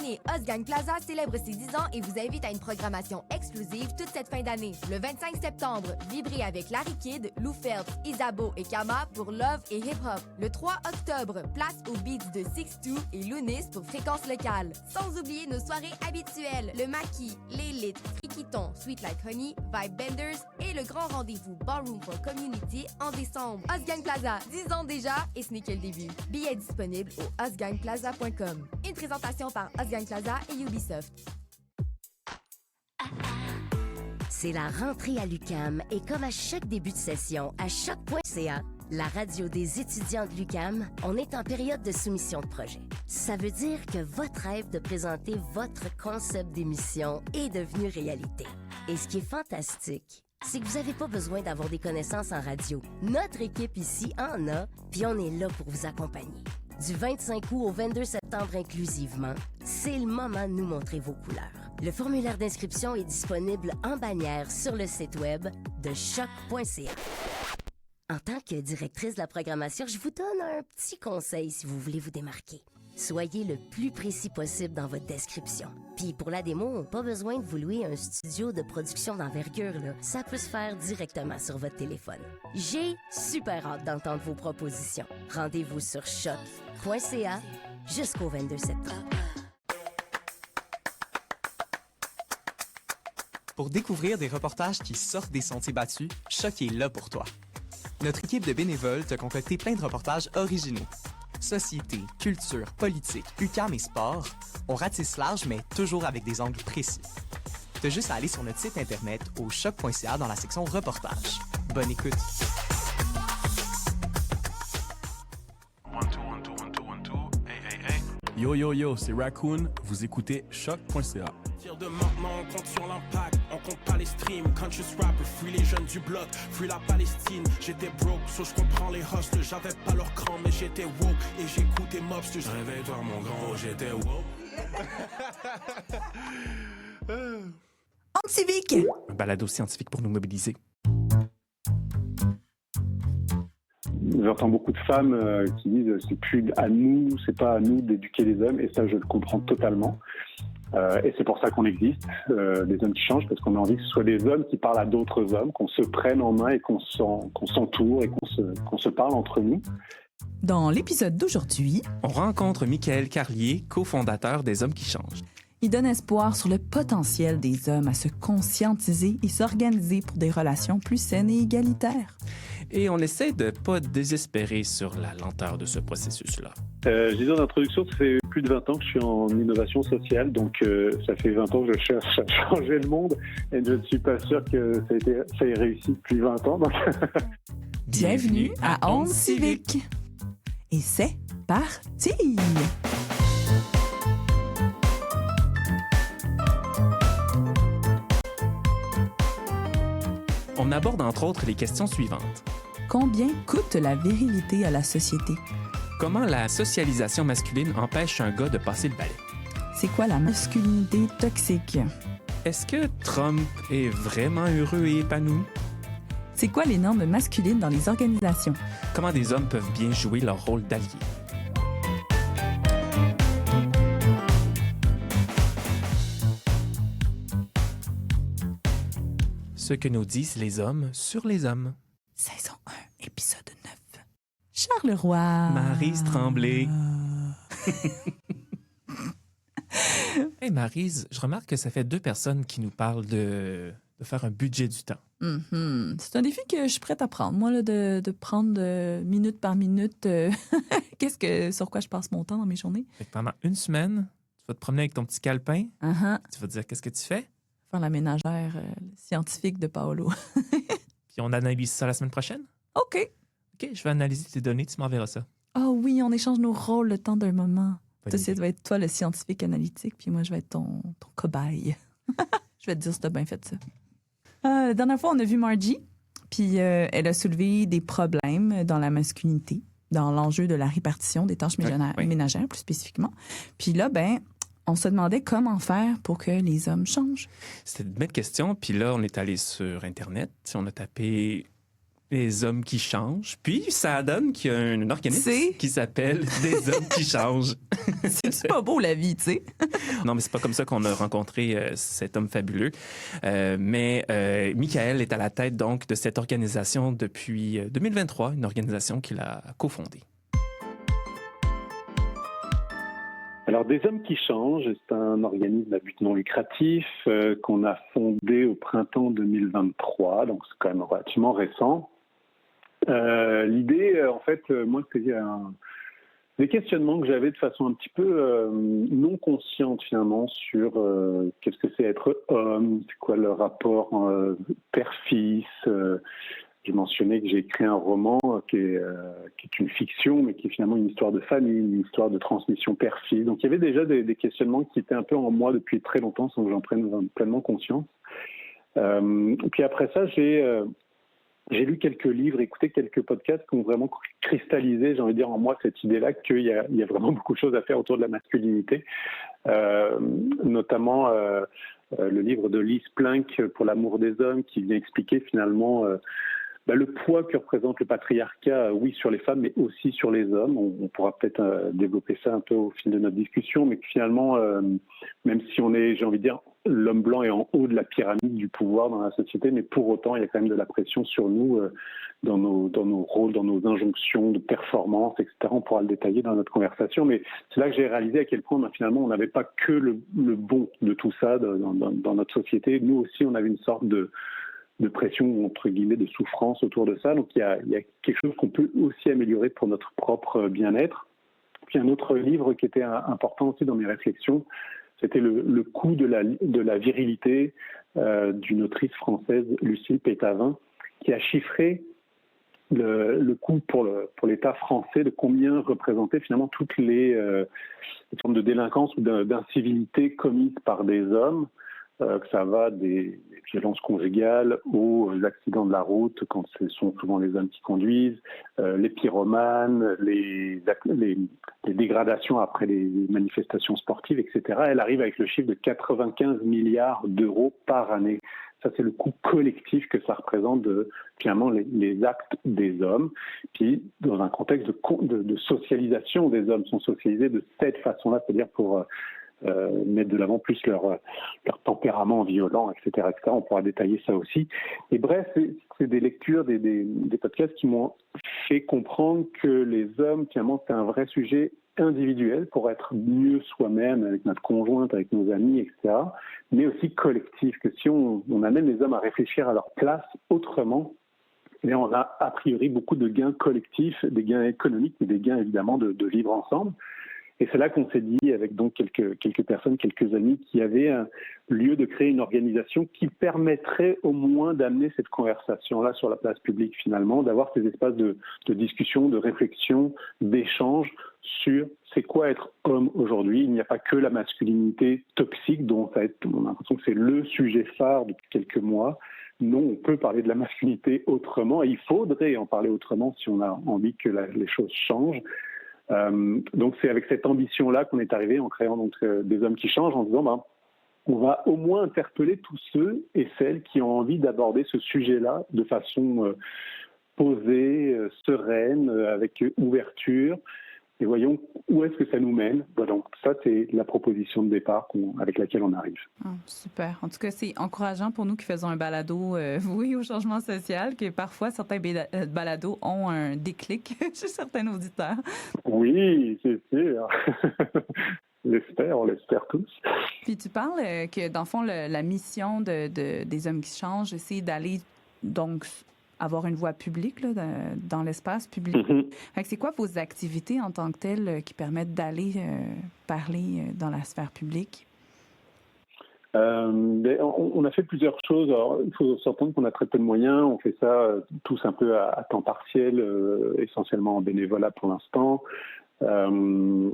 année, Osgang Plaza célèbre ses 10 ans et vous invite à une programmation exclusive toute cette fin d'année. Le 25 septembre, vibrez avec Larry Kidd, Lou Phelps, Isabeau et Kama pour Love et Hip Hop. Le 3 octobre, place aux beats de 6-2 et Lunis pour Fréquence Locale. Sans oublier nos soirées habituelles, le Maquis, l'Élite, Friquiton, Sweet Like Honey, Vibe Benders et le grand rendez-vous Ballroom for Community en décembre. Osgang Plaza, 10 ans déjà et ce n'est que le début. Billets disponibles au osgangplaza.com. Une présentation par Osgang Plaza et Ubisoft. C'est la rentrée à l'UQAM et comme à chaque début de session, à choc.ca, la radio des étudiants de l'UQAM, on est en période de soumission de projet. Ça veut dire que votre rêve de présenter votre concept d'émission est devenu réalité. Et ce qui est fantastique, c'est que vous n'avez pas besoin d'avoir des connaissances en radio. Notre équipe ici en a, puis on est là pour vous accompagner. Du 25 août au 22 septembre inclusivement, c'est le moment de nous montrer vos couleurs. Le formulaire d'inscription est disponible en bannière sur le site web de choc.ca. En tant que directrice de la programmation, je vous donne un petit conseil si vous voulez vous démarquer. Soyez le plus précis possible dans votre description. Puis pour la démo, pas besoin de vous louer un studio de production d'envergure, là. Ça peut se faire directement sur votre téléphone. J'ai super hâte d'entendre vos propositions. Rendez-vous sur choc.ca jusqu'au 22 septembre. Pour découvrir des reportages qui sortent des sentiers battus, Choc est là pour toi. Notre équipe de bénévoles t'a concocté plein de reportages originaux. Société, culture, politique, UQAM et sport, on ratisse large mais toujours avec des angles précis. T'as juste à aller sur notre site internet au choc.ca dans la section reportages. Bonne écoute! Yo yo yo, c'est Raccoon, vous écoutez choc.ca. De maintenant, on compte sur l'impact, on compte pas les streams. Conscious rapper, fuis les jeunes du bloc, fuis la Palestine. J'étais broke, so je comprends les hustles. J'avais pas leur cran, mais j'étais woke. Et j'écoutais Mobsters. Réveille-toi, mon grand, j'étais woke. Civique. Un balado scientifique pour nous mobiliser. J'entends beaucoup de femmes qui disent c'est plus à nous, c'est pas à nous d'éduquer les hommes, et ça je le comprends totalement. Et c'est pour ça qu'on existe, des hommes qui changent, parce qu'on a envie que ce soit des hommes qui parlent à d'autres hommes, qu'on se prenne en main et qu'on s'entoure et qu'on se parle entre nous. Dans l'épisode d'aujourd'hui, on rencontre Michael Carlier, cofondateur des Hommes qui changent. Il donne espoir sur le potentiel des hommes à se conscientiser et s'organiser pour des relations plus saines et égalitaires. Et on essaie de pas désespérer sur la lenteur de ce processus-là. Je disais en introduction, ça fait plus de 20 ans que je suis en innovation sociale, donc ça fait 20 ans que je cherche à changer le monde, et je ne suis pas sûr que ça ait réussi depuis 20 ans. Donc... Bienvenue à Onde Civique. Et c'est parti! On aborde entre autres les questions suivantes. Combien coûte la virilité à la société? Comment la socialisation masculine empêche un gars de passer le balai? C'est quoi la masculinité toxique? Est-ce que Trump est vraiment heureux et épanoui? C'est quoi les normes masculines dans les organisations? Comment des hommes peuvent bien jouer leur rôle d'alliés? Ce que nous disent les hommes sur les hommes. Saison 1, épisode 9. Charleroi. Maryse Tremblay. Hey Maryse, je remarque que ça fait 2 personnes qui nous parlent de faire un budget du temps. C'est un défi que je suis prête à prendre, moi, là, de prendre minute par minute sur quoi je passe mon temps dans mes journées. Fait que pendant 1 semaine, tu vas te promener avec ton petit calepin. Tu vas te dire qu'est-ce que tu fais. Faire la ménagère scientifique de Paolo. Puis on analyse ça la semaine prochaine? OK, je vais analyser tes données, tu m'enverras ça. Oh oui, on échange nos rôles le temps d'un moment. Tu sais, tu vas être toi le scientifique analytique, puis moi, je vais être ton cobaye. Je vais te dire si t'as bien fait ça. La dernière fois, on a vu Margie, puis elle a soulevé des problèmes dans la masculinité, dans l'enjeu de la répartition des tâches ménagères, plus spécifiquement. Puis là, on se demandait comment faire pour que les hommes changent. C'était une belle question. Puis là, on est allé sur Internet. On a tapé Des hommes qui changent. Puis ça donne qu'il y a un organisme qui s'appelle Des hommes qui changent. C'est pas beau la vie, tu sais. Non, mais c'est pas comme ça qu'on a rencontré cet homme fabuleux. Mais Michael est à la tête donc de cette organisation depuis 2023, une organisation qu'il a cofondée. Alors, Des hommes qui changent, c'est un organisme à but non lucratif qu'on a fondé au printemps 2023, donc c'est quand même relativement récent. L'idée, en fait, moi, c'est des questionnements que j'avais de façon un petit peu non consciente, finalement, sur qu'est-ce que c'est être homme, c'est quoi le rapport père-fils. J'ai mentionné que j'ai écrit un roman qui est une fiction, mais qui est finalement une histoire de famille, une histoire de transmission père-fils. Donc, il y avait déjà des questionnements qui étaient un peu en moi depuis très longtemps, sans que j'en prenne pleinement conscience. Puis après ça, j'ai lu quelques livres, écouté quelques podcasts qui ont vraiment cristallisé, j'ai envie de dire, en moi cette idée-là qu'il y a vraiment beaucoup de choses à faire autour de la masculinité. Notamment le livre de Lise Plank, Pour l'amour des hommes, qui vient expliquer finalement le poids que représente le patriarcat, oui, sur les femmes, mais aussi sur les hommes. On pourra peut-être développer ça un peu au fil de notre discussion, mais que finalement, même si on est, j'ai envie de dire, l'homme blanc est en haut de la pyramide du pouvoir dans la société, mais pour autant, il y a quand même de la pression sur nous dans nos rôles, dans nos injonctions de performance, etc. On pourra le détailler dans notre conversation, mais c'est là que j'ai réalisé à quel point finalement on n'avait pas que le bon de tout ça dans notre société. Nous aussi, on avait une sorte de pression, entre guillemets, de souffrance autour de ça. Donc, il y a quelque chose qu'on peut aussi améliorer pour notre propre bien-être. Puis, un autre livre qui était important aussi dans mes réflexions, c'était le coût de la virilité d'une autrice française, Lucille Pétavin, qui a chiffré le coût pour l'État français de combien représentaient finalement toutes les formes de délinquance ou d'incivilité commises par des hommes, que ça va des violences conjugales aux accidents de la route, quand ce sont souvent les hommes qui conduisent, les pyromanes, les dégradations après les manifestations sportives, etc. Elle arrive avec le chiffre de 95 milliards d'euros par année. Ça, c'est le coût collectif que ça représente finalement les actes des hommes. Puis, dans un contexte de socialisation des hommes, sont socialisés de cette façon-là, c'est-à-dire pour mettre de l'avant plus leur tempérament violent, etc., etc. On pourra détailler ça aussi. Et bref, c'est des lectures, des podcasts qui m'ont fait comprendre que les hommes, finalement, c'est un vrai sujet individuel pour être mieux soi-même avec notre conjointe, avec nos amis, etc., mais aussi collectif, que si on amène les hommes à réfléchir à leur place autrement, et on a a priori beaucoup de gains collectifs, des gains économiques, mais des gains évidemment de vivre ensemble. Et c'est là qu'on s'est dit, avec donc quelques personnes, quelques amis, qu'il y avait un lieu de créer une organisation qui permettrait au moins d'amener cette conversation-là sur la place publique, finalement, d'avoir ces espaces de discussion, de réflexion, d'échange sur c'est quoi être homme aujourd'hui. Il n'y a pas que la masculinité toxique, dont on a l'impression que c'est le sujet phare depuis quelques mois. Non, on peut parler de la masculinité autrement, et il faudrait en parler autrement si on a envie que les choses changent. Donc c'est avec cette ambition-là qu'on est arrivé en créant donc Des hommes qui changent, en disant on va au moins interpeller tous ceux et celles qui ont envie d'aborder ce sujet-là de façon posée, sereine, avec ouverture, et voyons où est-ce que ça nous mène. Voilà, donc ça c'est la proposition de départ avec laquelle on arrive. Oh, super. En tout cas, c'est encourageant pour nous qui faisons un balado voué au changement social, que parfois certains balados ont un déclic chez certains auditeurs. Oui, c'est sûr. On l'espère tous. Puis tu parles que, dans le fond, la mission des hommes qui changent, c'est d'aller donc avoir une voix publique là, dans l'espace public. Mm-hmm. Fait que c'est quoi vos activités en tant que telles qui permettent d'aller parler dans la sphère publique? On a fait plusieurs choses. Alors, il faut s'entendre qu'on a très peu de moyens. On fait ça tous un peu à temps partiel, essentiellement en bénévolat pour l'instant. Ce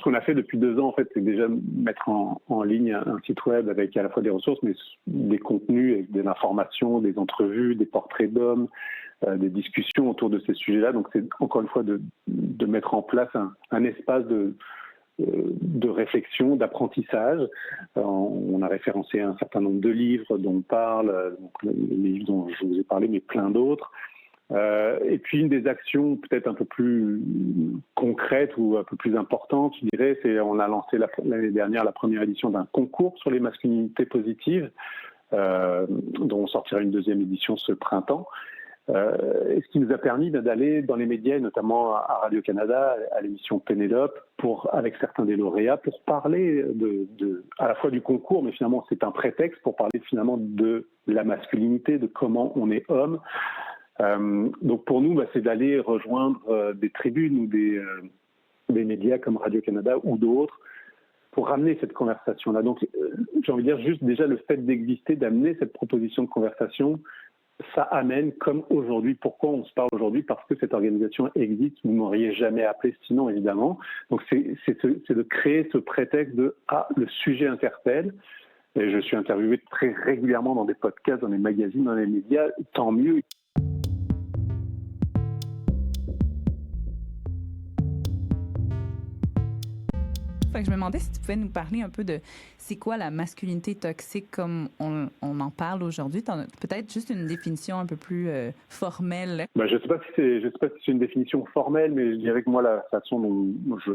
qu'on a fait depuis 2 ans, en fait, c'est déjà mettre en ligne un site web avec à la fois des ressources, mais des contenus, avec des informations, des entrevues, des portraits d'hommes, des discussions autour de ces sujets-là. Donc, c'est encore une fois de mettre en place un espace de réflexion, d'apprentissage. On a référencé un certain nombre de livres dont on parle, donc les livres dont je vous ai parlé, mais plein d'autres. Et puis une des actions peut-être un peu plus concrètes ou un peu plus importantes, je dirais, c'est on a lancé l'année dernière la première édition d'un concours sur les masculinités positives, dont on sortira une deuxième édition ce printemps. Et ce qui nous a permis d'aller dans les médias, notamment à Radio-Canada, à l'émission Pénélope, avec certains des lauréats, pour parler à la fois du concours, mais finalement c'est un prétexte pour parler finalement de la masculinité, de comment on est homme. Donc pour nous, c'est d'aller rejoindre des tribunes ou des médias comme Radio-Canada ou d'autres pour ramener cette conversation-là. Donc j'ai envie de dire juste déjà le fait d'exister, d'amener cette proposition de conversation, ça amène comme aujourd'hui. Pourquoi on se parle aujourd'hui? Parce que cette organisation existe, vous ne m'auriez jamais appelé sinon, évidemment. Donc c'est de créer ce prétexte de « Ah, le sujet interpelle ». Et je suis interviewé très régulièrement dans des podcasts, dans les magazines, dans les médias, tant mieux. Fait que je me demandais si tu pouvais nous parler un peu de c'est quoi la masculinité toxique comme on en parle aujourd'hui. Peut-être juste une définition un peu plus formelle. Je ne sais pas si c'est une définition formelle, mais je dirais que moi, la façon dont je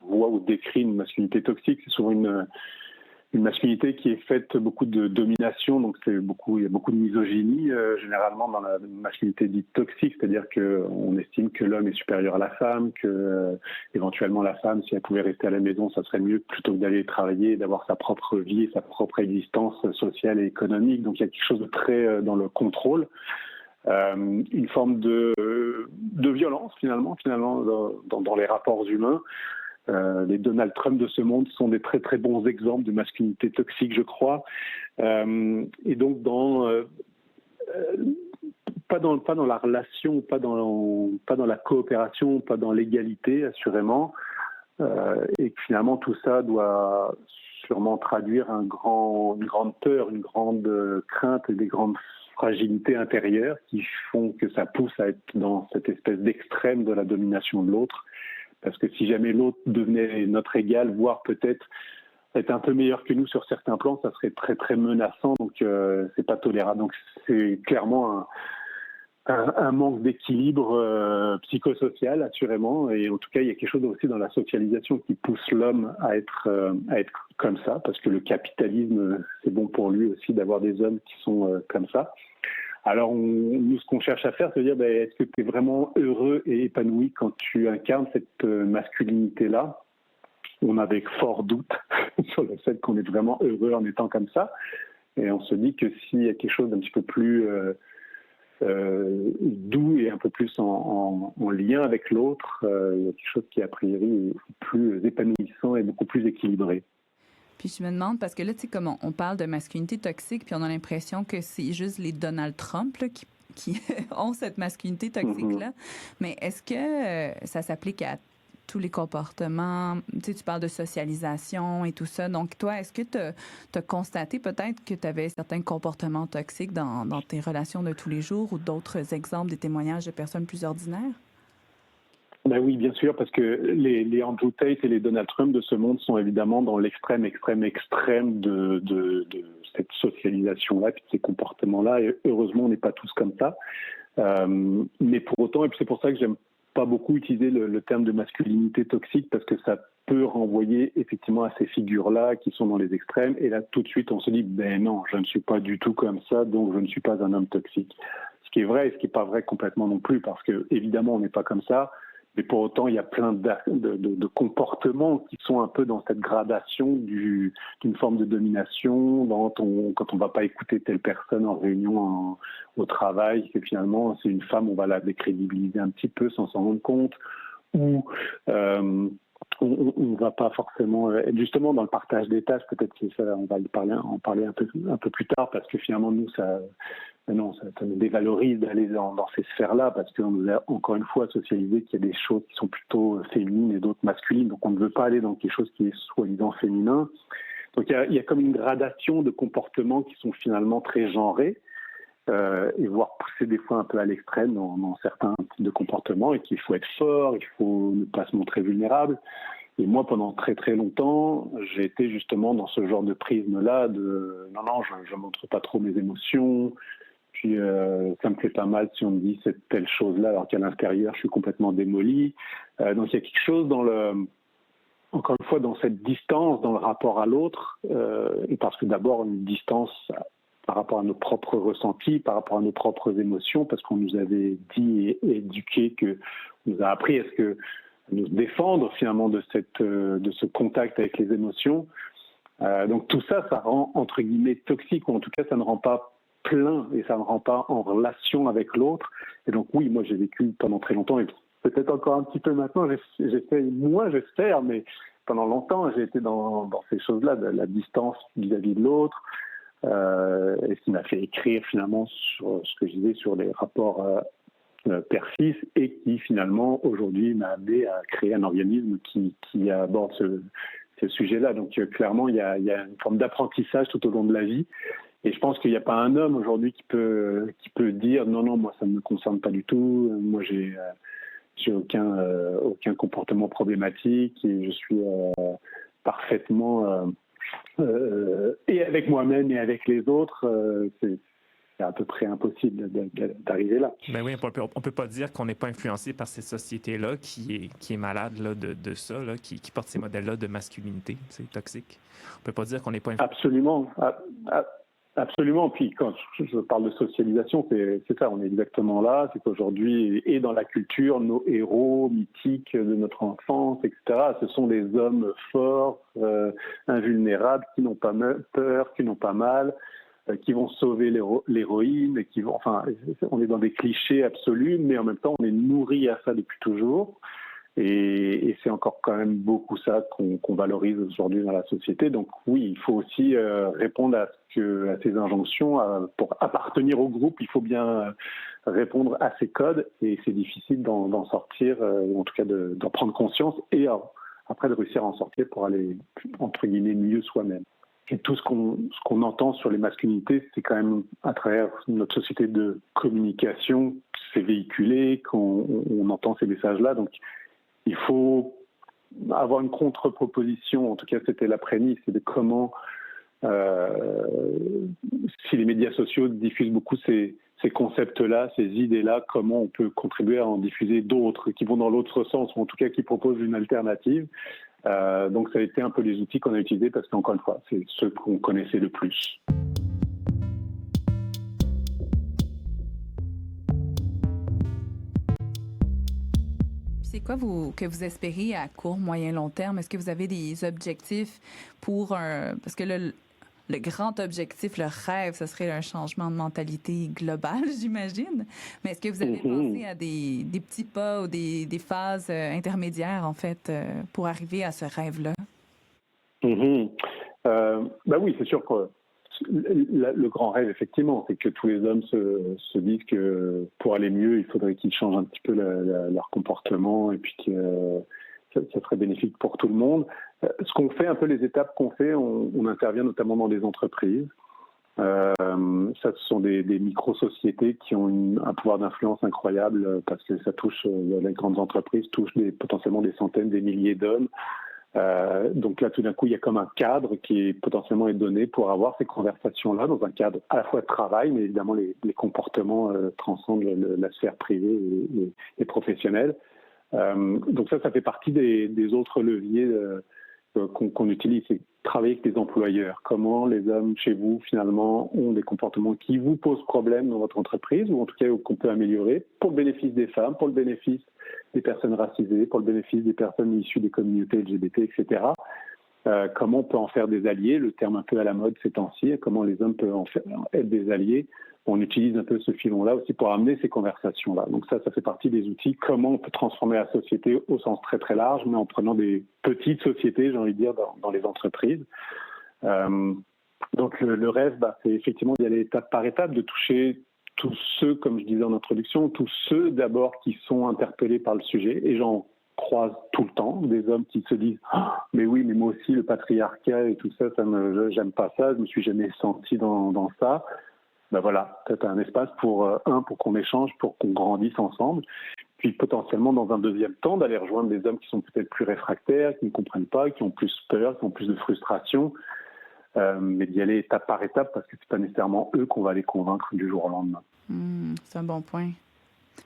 vois ou décris une masculinité toxique, c'est souvent une masculinité qui est faite beaucoup de domination, donc il y a beaucoup de misogynie généralement dans la masculinité dite toxique, c'est-à-dire qu'on estime que l'homme est supérieur à la femme, que éventuellement la femme, si elle pouvait rester à la maison, ça serait mieux plutôt que d'aller travailler, d'avoir sa propre vie et sa propre existence sociale et économique. Donc il y a quelque chose de très dans le contrôle. Une forme de violence finalement dans les rapports humains. Les Donald Trump de ce monde sont des très très bons exemples de masculinité toxique, je crois. Et donc pas dans la relation, pas dans la coopération, pas dans l'égalité, assurément. Et que finalement tout ça doit sûrement traduire une grande peur, une grande crainte et des grandes fragilités intérieures qui font que ça pousse à être dans cette espèce d'extrême de la domination de l'autre. Parce que si jamais l'autre devenait notre égal, voire peut-être être un peu meilleur que nous sur certains plans, ça serait très très menaçant, donc c'est pas tolérable. Donc c'est clairement un manque d'équilibre psychosocial, assurément, et en tout cas il y a quelque chose aussi dans la socialisation qui pousse l'homme à être comme ça, parce que le capitalisme, c'est bon pour lui aussi d'avoir des hommes qui sont comme ça. Alors, nous, ce qu'on cherche à faire, c'est de dire, est-ce que tu es vraiment heureux et épanoui quand tu incarnes cette masculinité-là? On avait fort doute sur le fait qu'on est vraiment heureux en étant comme ça. Et on se dit que s'il y a quelque chose d'un petit peu plus doux et un peu plus en lien avec l'autre, il y a quelque chose qui, a priori, est plus épanouissant et beaucoup plus équilibré. Puis je me demande, parce que là, tu sais, comme on parle de masculinité toxique, puis on a l'impression que c'est juste les Donald Trump là, qui ont cette masculinité toxique-là. Mais est-ce que ça s'applique à tous les comportements? Tu sais, tu parles de socialisation et tout ça. Donc, toi, est-ce que tu as constaté peut-être que tu avais certains comportements toxiques dans tes relations de tous les jours ou d'autres exemples, des témoignages de personnes plus ordinaires? Oui, bien sûr, parce que les Andrew Tate et les Donald Trump de ce monde sont évidemment dans l'extrême de cette socialisation-là, puis de ces comportements-là. Et heureusement, on n'est pas tous comme ça. Mais pour autant, et puis c'est pour ça que j'aime pas beaucoup utiliser le terme de masculinité toxique, parce que ça peut renvoyer effectivement à ces figures-là qui sont dans les extrêmes. Et là, tout de suite, on se dit, non, je ne suis pas du tout comme ça, donc je ne suis pas un homme toxique. Ce qui est vrai et ce qui n'est pas vrai complètement non plus, parce que évidemment, on n'est pas comme ça. Mais pour autant, il y a plein de comportements qui sont un peu dans cette gradation d'une forme de domination, quand on ne va pas écouter telle personne en réunion au travail, que finalement, c'est une femme, on va la décrédibiliser un petit peu sans s'en rendre compte, ou on ne va pas forcément être justement dans le partage des tâches. Peut-être que ça, on va en parler un peu plus tard, parce que finalement, nous, ça nous dévalorise d'aller dans ces sphères-là, parce qu'on nous a encore une fois socialisé qu'il y a des choses qui sont plutôt féminines et d'autres masculines, donc on ne veut pas aller dans quelque chose qui est soi-disant féminin. Donc il y a comme une gradation de comportements qui sont finalement très genrés, et voire poussés des fois un peu à l'extrême dans certains types de comportements, et qu'il faut être fort, il faut ne pas se montrer vulnérable. Et moi, pendant très très longtemps, j'ai été justement dans ce genre de prisme-là de non, je montre pas trop mes émotions. Puis ça me fait pas mal si on me dit cette telle chose-là, alors qu'à l'intérieur, je suis complètement démoli. Donc il y a quelque chose encore une fois, dans cette distance, dans le rapport à l'autre, et parce que d'abord une distance par rapport à nos propres ressentis, par rapport à nos propres émotions, parce qu'on nous avait dit et éduqué, que on nous a appris à nous défendre finalement de ce contact avec les émotions. Donc tout ça, ça rend entre guillemets toxique, ou en tout cas ça ne rend pas plein et ça ne rend pas en relation avec l'autre. Et donc oui, moi j'ai vécu pendant très longtemps, et peut-être encore un petit peu maintenant, j'espère, mais pendant longtemps j'ai été dans ces choses-là, de la distance vis-à-vis de l'autre, et ce qui m'a fait écrire finalement sur ce que je disais sur les rapports père-fils, et qui finalement aujourd'hui m'a amené à créer un organisme qui aborde ce sujet-là. Donc clairement il y a une forme d'apprentissage tout au long de la vie, et je pense qu'il n'y a pas un homme aujourd'hui qui peut dire non, moi ça ne me concerne pas du tout, moi j'ai aucun comportement problématique et je suis parfaitement et avec moi-même et avec les autres, c'est à peu près impossible d'arriver là. Ben oui, on peut pas dire qu'on n'est pas influencé par cette société-là qui est malade là, de ça, là, qui porte ces modèles-là de masculinité, c'est toxique. On peut pas dire qu'on n'est pas influencé. Absolument. Absolument. Puis quand je parle de socialisation, c'est ça, on est exactement là. C'est qu'aujourd'hui, et dans la culture, nos héros mythiques de notre enfance, etc., ce sont des hommes forts, invulnérables, qui n'ont pas peur, qui n'ont pas mal, qui vont sauver l'héroïne, et on est dans des clichés absolus, mais en même temps, on est nourri à ça depuis toujours. Et c'est encore quand même beaucoup ça qu'on valorise aujourd'hui dans la société. Donc oui, il faut aussi répondre à ces injonctions. Pour appartenir au groupe, il faut bien répondre à ces codes, et c'est difficile d'en sortir, ou en tout cas d'en prendre conscience, et après de réussir à en sortir pour aller, entre guillemets, mieux soi-même. Et tout ce qu'on entend sur les masculinités, c'est quand même à travers notre société de communication, c'est véhiculé, qu'on entend ces messages-là. Donc il faut avoir une contre-proposition, en tout cas c'était la prémisse, c'est de comment, si les médias sociaux diffusent beaucoup ces concepts-là, ces idées-là, comment on peut contribuer à en diffuser d'autres qui vont dans l'autre sens, ou en tout cas qui proposent une alternative. Donc ça a été un peu les outils qu'on a utilisés, parce qu'encore une fois, c'est ceux qu'on connaissait le plus. C'est quoi que vous espérez à court, moyen, long terme? Est-ce que vous avez des objectifs parce que le grand objectif, le rêve, ce serait un changement de mentalité global, j'imagine. Mais est-ce que vous avez pensé à des petits pas ou des phases intermédiaires, en fait, pour arriver à ce rêve-là? Oui, c'est sûr que le grand rêve, effectivement, c'est que tous les hommes se disent que pour aller mieux, il faudrait qu'ils changent un petit peu leur comportement, et puis que ça serait bénéfique pour tout le monde. Ce qu'on fait, un peu les étapes qu'on fait, on intervient notamment dans des entreprises. Ça, ce sont des micro-sociétés qui ont un pouvoir d'influence incroyable, parce que ça touche, les grandes entreprises touchent potentiellement des centaines, des milliers d'hommes. Donc là, tout d'un coup, il y a comme un cadre qui potentiellement est donné pour avoir ces conversations-là, dans un cadre à la fois de travail, mais évidemment les comportements transcendent la sphère privée et professionnelle. Donc ça fait partie des autres leviers qu'on utilise, c'est travailler avec les employeurs. Comment les hommes chez vous, finalement, ont des comportements qui vous posent problème dans votre entreprise, ou en tout cas qu'on peut améliorer, pour le bénéfice des femmes, pour le bénéfice des personnes racisées, pour le bénéfice des personnes issues des communautés LGBT, etc. Comment on peut en faire des alliés, le terme un peu à la mode ces temps-ci, comment les hommes peuvent être des alliés. On utilise un peu ce filon-là aussi pour amener ces conversations-là. Donc ça fait partie des outils. Comment on peut transformer la société au sens très très large, mais en prenant des petites sociétés, j'ai envie de dire, dans les entreprises. Donc le rêve, c'est effectivement d'y aller étape par étape, de toucher tous ceux, comme je disais en introduction, tous ceux d'abord qui sont interpellés par le sujet, et j'en croise tout le temps, des hommes qui se disent « mais oui, mais moi aussi, le patriarcat et tout ça, j'aime pas ça, je me suis jamais senti dans ça ». Ben voilà, peut-être un espace pour qu'on échange, pour qu'on grandisse ensemble. puis potentiellement dans un deuxième temps d'aller rejoindre des hommes qui sont peut-être plus réfractaires, qui ne comprennent pas, qui ont plus peur, qui ont plus de frustration, mais d'y aller étape par étape parce que c'est pas nécessairement eux qu'on va les convaincre du jour au lendemain. C'est un bon point.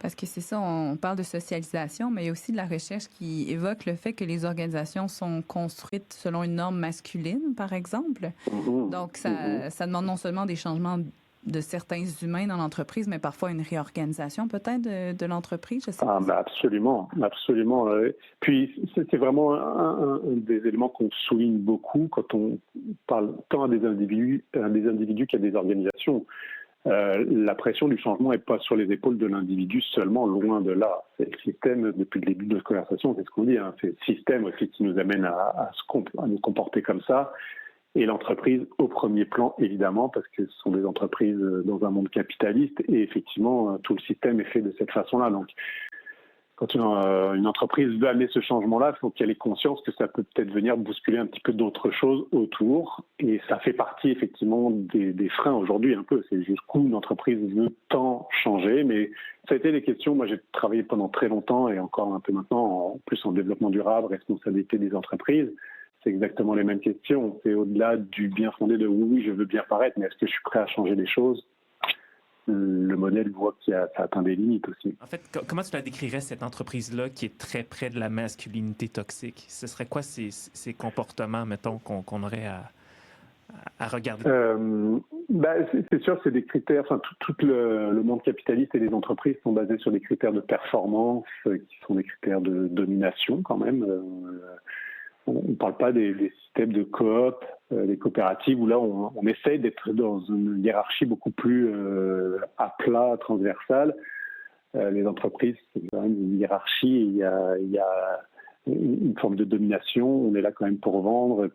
Parce que c'est ça, on parle de socialisation, mais il y a aussi de la recherche qui évoque le fait que les organisations sont construites selon une norme masculine, par exemple. Donc, ça demande non seulement des changements de certains humains dans l'entreprise, mais parfois une réorganisation peut-être de l'entreprise, je sais pas. Ben absolument. Puis, c'est vraiment un des éléments qu'on souligne beaucoup quand on parle tant à des individus qu'à des organisations. La pression du changement n'est pas sur les épaules de l'individu seulement, loin de là. C'est le système, depuis le début de notre conversation, c'est ce qu'on dit, hein, c'est le système aussi qui nous amène à nous comporter comme ça. Et l'entreprise au premier plan, évidemment, parce que ce sont des entreprises dans un monde capitaliste. Et effectivement, tout le système est fait de cette façon-là. Donc, quand une entreprise veut amener ce changement-là, il faut qu'elle ait conscience que ça peut peut-être venir bousculer un petit peu d'autres choses autour. Et ça fait partie effectivement des freins aujourd'hui un peu. C'est jusqu'où une entreprise veut tant changer. Mais ça a été des questions. Moi, j'ai travaillé pendant très longtemps et encore un peu maintenant, plus en développement durable, responsabilité des entreprises. C'est exactement les mêmes questions. C'est au-delà du bien fondé de oui, je veux bien paraître, mais est-ce que je suis prêt à changer les choses ? Le modèle voit qu'il ça atteint des limites aussi. En fait, comment tu la décrirais, cette entreprise-là qui est très près de la masculinité toxique? Ce serait quoi ces comportements, mettons, qu'on aurait à regarder? C'est sûr, c'est des critères. Enfin, tout le monde capitaliste et les entreprises sont basés sur des critères de performance qui sont des critères de domination quand même. On ne parle pas des systèmes de coop, des coopératives, où là, on essaye d'être dans une hiérarchie beaucoup plus à plat, transversale. Les entreprises, c'est quand même une hiérarchie, il y a une forme de domination. On est là quand même pour vendre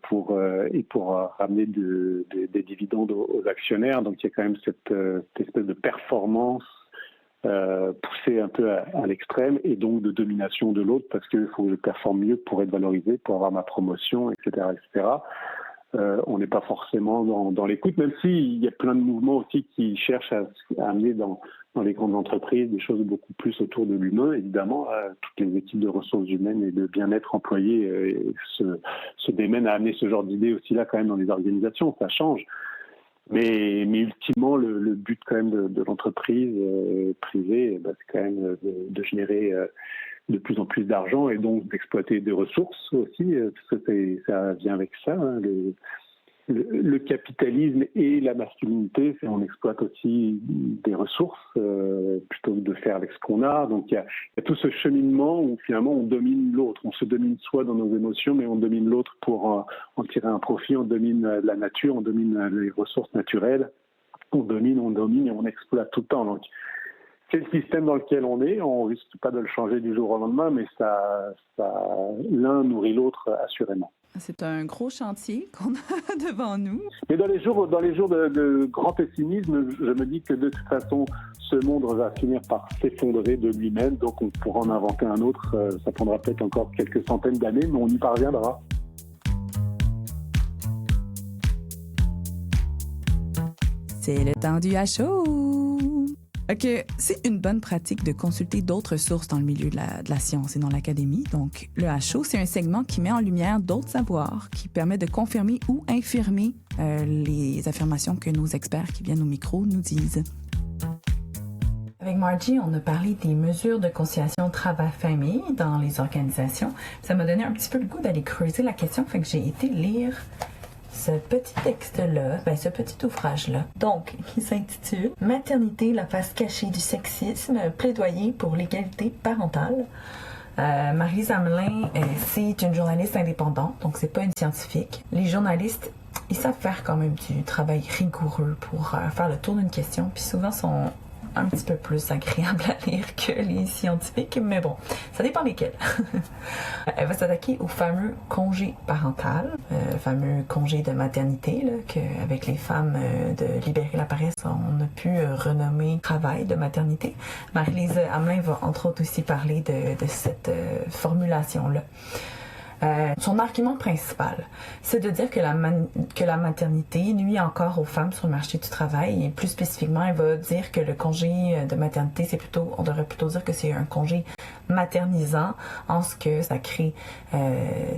et pour ramener des dividendes aux actionnaires. Donc, il y a quand même cette espèce de performance poussé un peu à l'extrême et donc de domination de l'autre parce qu'il faut que je performe mieux pour être valorisé, pour avoir ma promotion, etc. etc. On n'est pas forcément dans l'écoute, même s'il y a plein de mouvements aussi qui cherchent à amener dans les grandes entreprises des choses beaucoup plus autour de l'humain. Évidemment, toutes les équipes de ressources humaines et de bien-être employé se démènent à amener ce genre d'idées aussi là quand même dans les organisations. Ça change. Mais ultimement, le but quand même de l'entreprise privée, c'est quand même de générer de plus en plus d'argent et donc d'exploiter des ressources aussi, parce que ça vient avec ça. Hein, le capitalisme et la masculinité, on exploite aussi des ressources plutôt que de faire avec ce qu'on a. Donc il y a tout ce cheminement où finalement on domine l'autre. On se domine soi dans nos émotions, mais on domine l'autre pour en tirer un profit. On domine la nature, on domine les ressources naturelles. On domine et on exploite tout le temps. Donc c'est le système dans lequel on est. On risque pas de le changer du jour au lendemain, mais l'un nourrit l'autre assurément. C'est un gros chantier qu'on a devant nous. Mais dans les jours de grand pessimisme, je me dis que de toute façon, ce monde va finir par s'effondrer de lui-même. Donc on pourra en inventer un autre. Ça prendra peut-être encore quelques centaines d'années, mais on y parviendra. C'est le temps du HO! OK, c'est une bonne pratique de consulter d'autres sources dans le milieu de la science et dans l'académie. Donc, le HO, c'est un segment qui met en lumière d'autres savoirs, qui permet de confirmer ou infirmer les affirmations que nos experts qui viennent au micro nous disent. Avec Margie, on a parlé des mesures de conciliation travail-famille dans les organisations. Ça m'a donné un petit peu le goût d'aller creuser la question, fait que j'ai été lire ce petit texte-là, ce petit ouvrage-là, donc, qui s'intitule « Maternité, la face cachée du sexisme, plaidoyer pour l'égalité parentale ». Marie-Lise Hamelin, c'est une journaliste indépendante, donc c'est pas une scientifique. Les journalistes, ils savent faire quand même du travail rigoureux pour faire le tour d'une question, puis souvent sont un petit peu plus agréables à lire que les scientifiques, mais bon, ça dépend lesquels. Elle va s'attaquer au fameux congé parental, fameux congé de maternité, là, qu'avec les femmes de Libérer la paresse, on a pu renommer travail de maternité. Marie-Lise Hamelin va entre autres aussi parler de cette formulation-là. Son argument principal, c'est de dire que la maternité nuit encore aux femmes sur le marché du travail et plus spécifiquement, elle va dire que le congé de maternité, on devrait plutôt dire que c'est un congé maternisant en ce que ça crée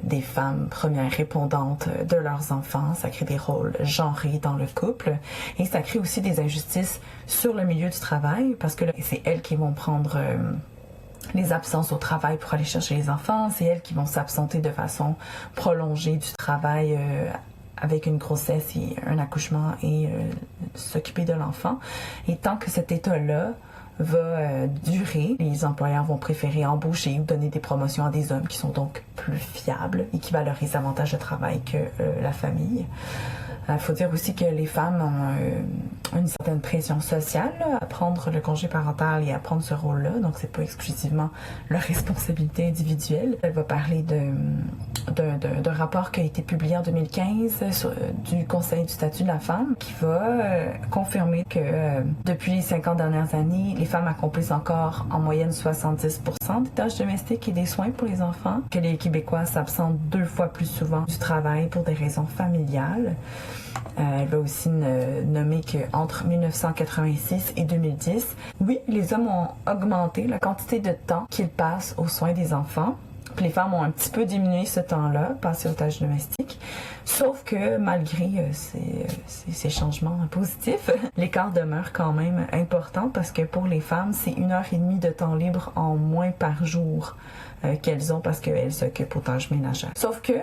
des femmes premières répondantes de leurs enfants, ça crée des rôles genrés dans le couple et ça crée aussi des injustices sur le milieu du travail parce que là, c'est elles qui vont prendre les absences au travail pour aller chercher les enfants, c'est elles qui vont s'absenter de façon prolongée du travail avec une grossesse et un accouchement et s'occuper de l'enfant. Et tant que cet état-là va durer, les employeurs vont préférer embaucher ou donner des promotions à des hommes qui sont donc plus fiables et qui valorisent davantage le travail que la famille. Il faut dire aussi que les femmes ont une certaine pression sociale là, à prendre le congé parental et à prendre ce rôle-là. Donc, c'est pas exclusivement leur responsabilité individuelle. Elle va parler d'un rapport qui a été publié en 2015 du Conseil du statut de la femme qui va confirmer que depuis les 50 dernières années, les femmes accomplissent encore en moyenne 70% des tâches domestiques et des soins pour les enfants, que les Québécois s'absentent 2 fois plus souvent du travail pour des raisons familiales. Elle va aussi nommer qu'entre 1986 et 2010, oui, les hommes ont augmenté la quantité de temps qu'ils passent aux soins des enfants. Puis les femmes ont un petit peu diminué ce temps-là, passé aux tâches domestiques. Sauf que malgré ces changements positifs, l'écart demeure quand même important parce que pour les femmes, c'est 1h30 de temps libre en moins par jour qu'elles ont parce qu'elles s'occupent aux tâches ménagères. Sauf que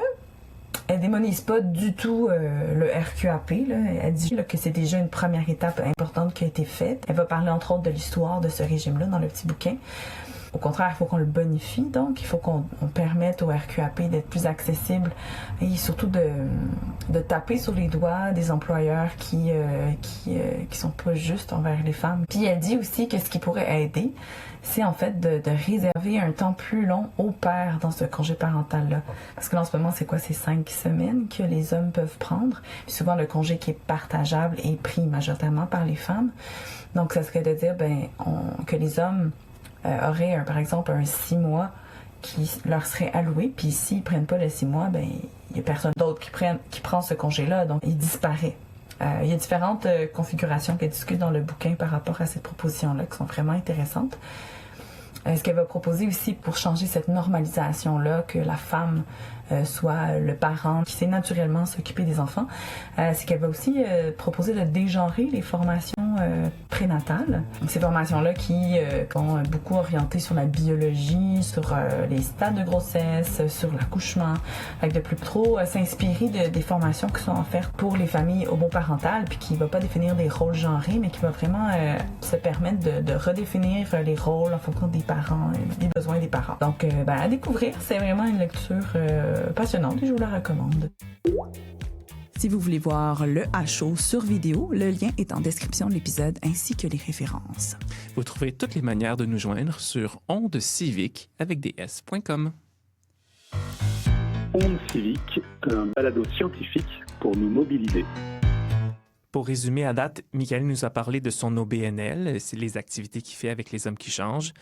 elle démonise pas du tout le RQAP. Là. Elle dit là, que c'est déjà une première étape importante qui a été faite. Elle va parler entre autres de l'histoire de ce régime-là dans le petit bouquin. Au contraire, il faut qu'on le bonifie, donc il faut qu'on permette au RQAP d'être plus accessible et surtout de taper sur les doigts des employeurs qui sont pas justes envers les femmes. Puis elle dit aussi que ce qui pourrait aider, c'est en fait de réserver un temps plus long aux pères dans ce congé parental-là. Parce que là, en ce moment, c'est quoi? C'est 5 semaines que les hommes peuvent prendre. Puis souvent, le congé qui est partageable est pris majoritairement par les femmes. Donc, ça serait de dire que les hommes auraient, par exemple, un 6 mois qui leur serait alloué. Puis s'ils ne prennent pas le 6 mois, il n'y a personne d'autre qui prend ce congé-là. Donc, il disparaît. Il y a différentes configurations qu'elle discute dans le bouquin par rapport à cette proposition-là qui sont vraiment intéressantes. Ce qu'elle va proposer aussi pour changer cette normalisation-là, que la femme soit le parent qui sait naturellement s'occuper des enfants, c'est qu'elle va aussi proposer de dégenrer les formations prénatales. Ces formations-là qui sont beaucoup orientées sur la biologie, sur les stades de grossesse, sur l'accouchement, avec de plus trop s'inspirer des formations qui sont offertes pour les familles homoparentales, puis qui ne va pas définir des rôles genrés, mais qui va vraiment se permettre de redéfinir les rôles en fonction des parents, des besoins des parents. Donc, à découvrir, c'est vraiment une lecture passionnante et je vous la recommande. Si vous voulez voir le HO sur vidéo, le lien est en description de l'épisode ainsi que les références. Vous trouvez toutes les manières de nous joindre sur ondecivique avec des s.com. Onde civique, un balado scientifique pour nous mobiliser. Pour résumer à date, Michael nous a parlé de son OBNL, c'est les activités qu'il fait avec les hommes qui changent.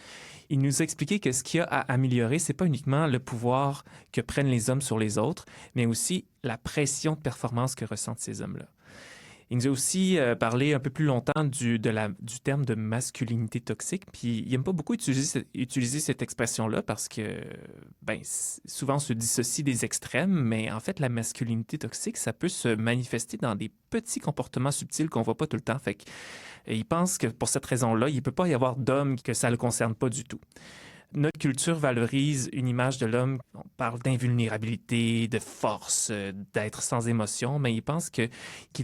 Il nous a expliqué que ce qu'il y a à améliorer, c'est pas uniquement le pouvoir que prennent les hommes sur les autres, mais aussi la pression de performance que ressentent ces hommes-là. Il nous a aussi parlé un peu plus longtemps du terme de masculinité toxique, puis il n'aime pas beaucoup utiliser cette expression-là parce que souvent on se dissocie des extrêmes, mais en fait la masculinité toxique, ça peut se manifester dans des petits comportements subtils qu'on voit pas tout le temps. Fait qu'il pense que pour cette raison-là, il ne peut pas y avoir d'homme que ça ne le concerne pas du tout. Notre culture valorise une image de l'homme, on parle d'invulnérabilité, de force, d'être sans émotion, mais il pense qu'il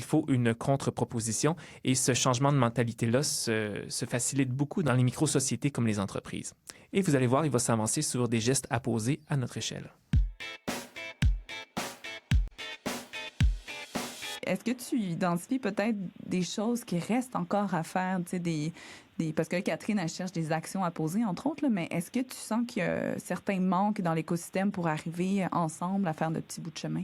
faut une contre-proposition et ce changement de mentalité-là se facilite beaucoup dans les micro-sociétés comme les entreprises. Et vous allez voir, il va s'avancer sur des gestes à poser à notre échelle. Est-ce que tu identifies peut-être des choses qui restent encore à faire, tu sais, parce que là, Catherine, elle cherche des actions à poser, entre autres, là, mais est-ce que tu sens qu'il y a certains manques dans l'écosystème pour arriver ensemble à faire de petits bouts de chemin?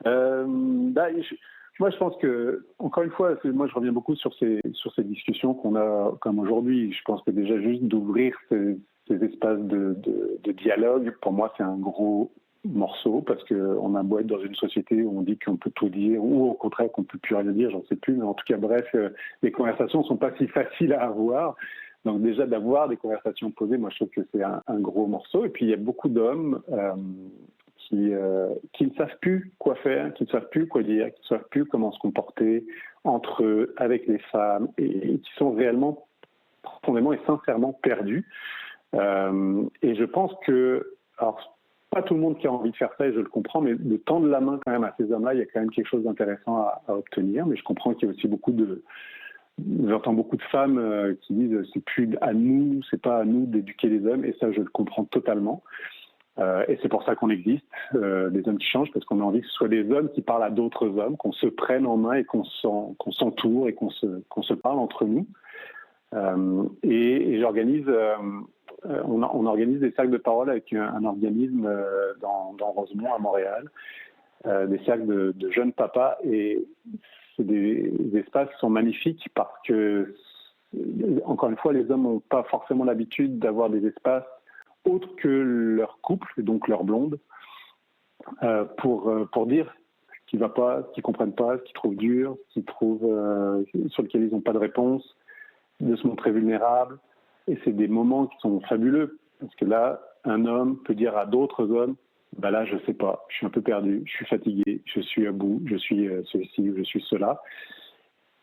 Moi, je pense que, encore une fois, moi, je reviens beaucoup sur ces discussions qu'on a comme aujourd'hui. Je pense que déjà, juste d'ouvrir ces espaces de dialogue, pour moi, c'est un gros morceau, parce qu'on a beau être dans une société où on dit qu'on peut tout dire, ou au contraire qu'on ne peut plus rien dire, j'en sais plus, mais en tout cas, bref, les conversations ne sont pas si faciles à avoir. Donc déjà, d'avoir des conversations posées, moi, je trouve que c'est un gros morceau. Et puis, il y a beaucoup d'hommes qui ne savent plus quoi faire, qui ne savent plus quoi dire, qui ne savent plus comment se comporter entre eux, avec les femmes, et qui sont réellement, profondément et sincèrement perdus. Et je pense que... Alors, pas tout le monde qui a envie de faire ça, et je le comprends, mais de tendre la main quand même à ces hommes-là, il y a quand même quelque chose d'intéressant à obtenir. Mais je comprends qu'il y a aussi j'entends beaucoup de femmes qui disent c'est plus à nous, c'est pas à nous d'éduquer les hommes, et ça je le comprends totalement. Et c'est pour ça qu'on existe, des hommes qui changent, parce qu'on a envie que ce soit des hommes qui parlent à d'autres hommes, qu'on se prenne en main et qu'on s'entoure et qu'on se parle entre nous. Et j'organise, on organise des cercles de parole avec un organisme dans Rosemont à Montréal, des cercles de jeunes papas, et c'est des espaces qui sont magnifiques parce que, encore une fois, les hommes n'ont pas forcément l'habitude d'avoir des espaces autres que leur couple, donc leur blonde, pour dire ce qui ne va pas, ce qu'ils ne comprennent pas, ce qu'ils trouvent dur, ce qu'ils trouvent, sur lequel ils n'ont pas de réponse, de se montrer vulnérable. Et c'est des moments qui sont fabuleux, parce que là, un homme peut dire à d'autres hommes, bah là, je sais pas, je suis un peu perdu, je suis fatigué, je suis à bout, je suis ceci, je suis cela.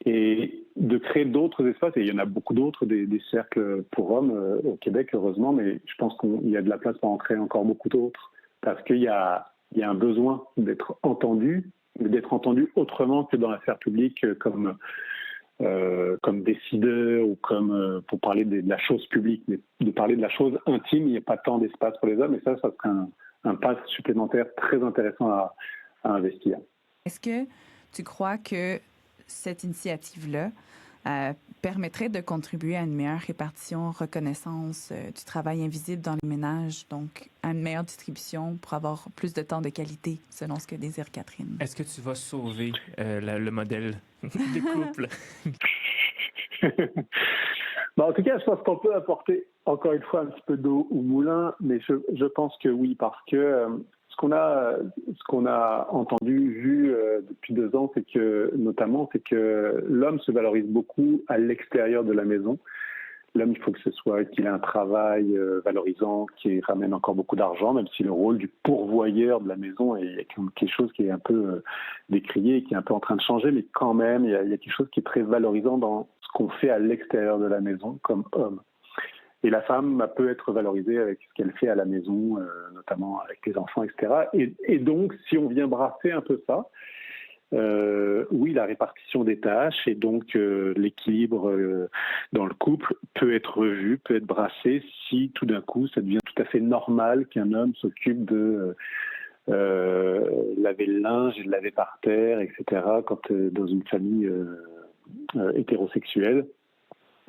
Et de créer d'autres espaces, et il y en a beaucoup d'autres, des cercles pour hommes au Québec, heureusement, mais je pense qu'il y a de la place pour en créer encore beaucoup d'autres, parce qu'il y a un besoin d'être entendu, mais d'être entendu autrement que dans la sphère publique, comme décideur ou comme pour parler de la chose publique, mais de parler de la chose intime, il n'y a pas tant d'espace pour les hommes, et ça serait un pas supplémentaire très intéressant à investir. Est-ce que tu crois que cette initiative-là permettrait de contribuer à une meilleure répartition, reconnaissance du travail invisible dans les ménages, donc à une meilleure distribution pour avoir plus de temps de qualité, selon ce que désire Catherine? Est-ce que tu vas sauver le modèle des couples? En tout cas, je pense qu'on peut apporter, encore une fois, un petit peu d'eau au moulin, mais je pense que oui, parce que ce qu'on a entendu, vu depuis 2 ans, c'est que l'homme se valorise beaucoup à l'extérieur de la maison. L'homme, il faut que ce soit qu'il ait un travail valorisant, qui ramène encore beaucoup d'argent, même si le rôle du pourvoyeur de la maison est quelque chose qui est un peu décrié, qui est un peu en train de changer, mais quand même, il y a quelque chose qui est très valorisant dans ce qu'on fait à l'extérieur de la maison comme homme. Et la femme peut être valorisée avec ce qu'elle fait à la maison, notamment avec les enfants, etc. Et donc, si on vient brasser un peu ça, oui, la répartition des tâches et donc l'équilibre dans le couple peut être revu, peut être brassé si tout d'un coup ça devient tout à fait normal qu'un homme s'occupe de laver le linge et de laver par terre, etc. quand dans une famille hétérosexuelle.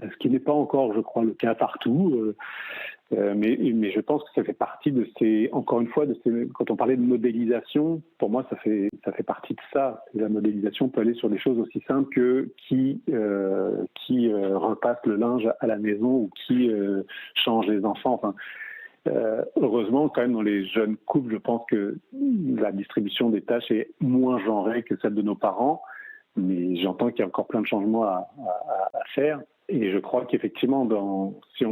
Ce qui n'est pas encore, je crois, le cas partout, mais je pense que ça fait partie de encore une fois, quand on parlait de modélisation, pour moi, ça fait partie de ça. La modélisation peut aller sur des choses aussi simples que qui repasse le linge à la maison ou qui change les enfants. Enfin, heureusement, quand même, dans les jeunes couples, je pense que la distribution des tâches est moins genrée que celle de nos parents, mais j'entends qu'il y a encore plein de changements à faire. Et je crois qu'effectivement, si